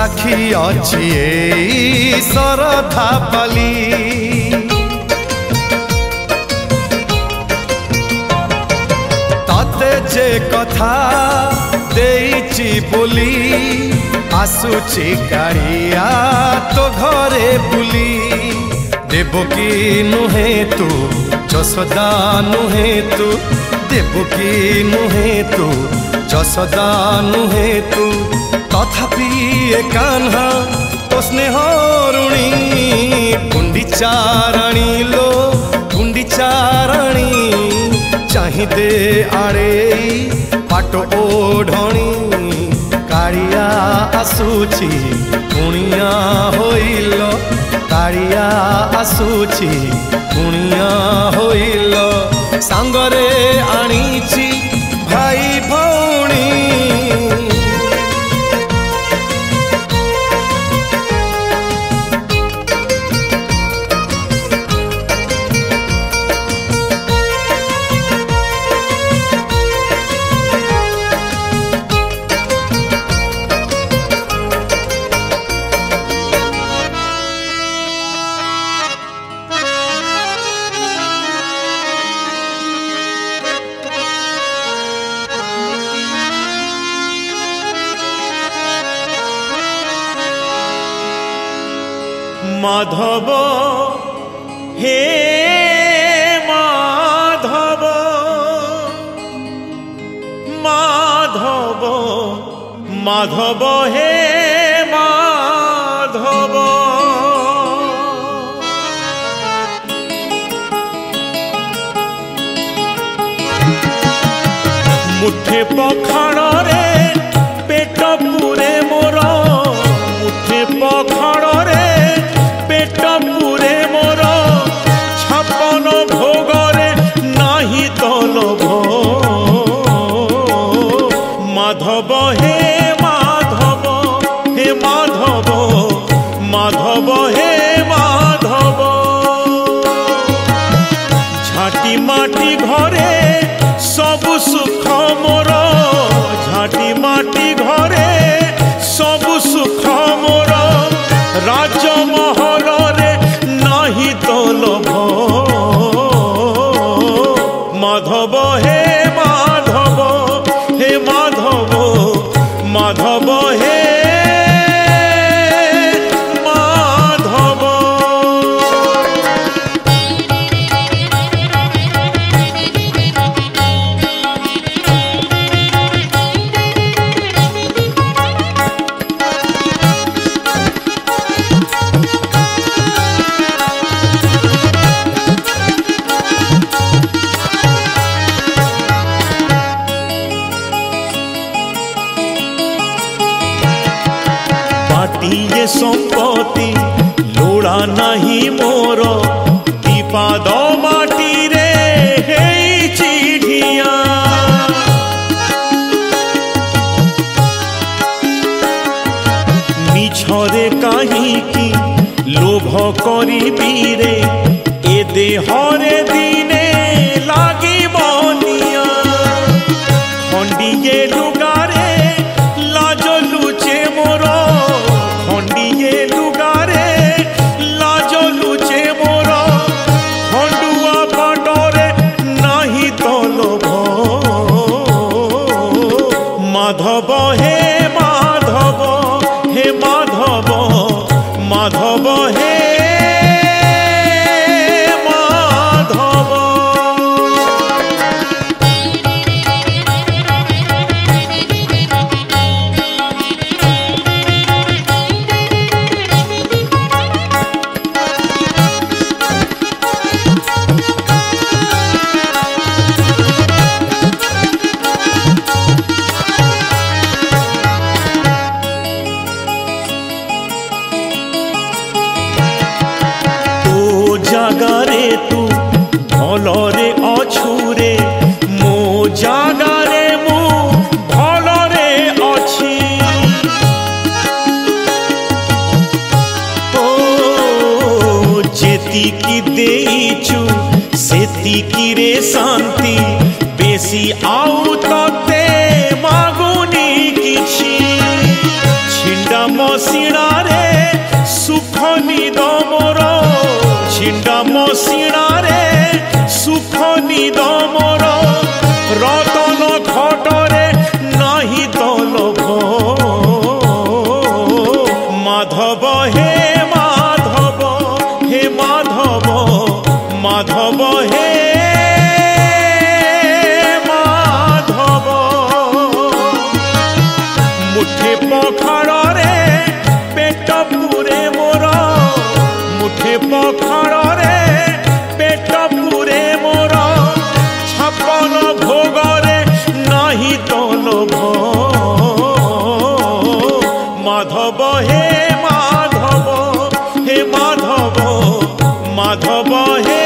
साखी अछि ए सरधा पाली ताते जे कथा देइची बोली आसुची गाड़िया तो घरे बुली देवकी नुहे तू जसोदा नुहे तू देवकी नुहे तू जसोदा नुहे तू तथापि ए कान्हा तो स्नेहरुणी गुंडीचाराणी लो गुंडीचाराणी चाहिदे आड़े पाट ओढ़णी कालिया आसुची कुणिया होइल कालिया आसुची कुणिया होइल सांगरे आनीची भाई भौणी माधव हे माधव माधव माधव हे माधव मुठे पखाण रे पेट पूरे मोर मुठे पखाण रे पेट पूरे मोर छपन भोगरे नाही तो लोभ माधव हे माधव हे माधव माधव हे माधव झाटी माटी घरे सबु सुख मोर झाटी माटी घरे सबु सुख मोर राजमहल रे नाही तो लोभ माधव हे माधव हे माधव माधव हे माधव ये संपत्ति लोड़ा नहीं मोर दीपाद माटी रे हे चिढ़िया मिछरे कहीं लोभ करी रे ए देहरे दिने लागी बनिया खंडिए लुगारे लाज लुचे मोर खंडिए लुगारे लाज लुचे मोर खंडुआ पाटरे नाही तो लोभ माधव हे माधव हे माधव माधव हे माधव मुठे पखाड़े पेट पूरे मोर मुठे पखाड़े पेट पूरे मोर छपन भोगरे नाही तो लोभ माधव हे माधव माधव हे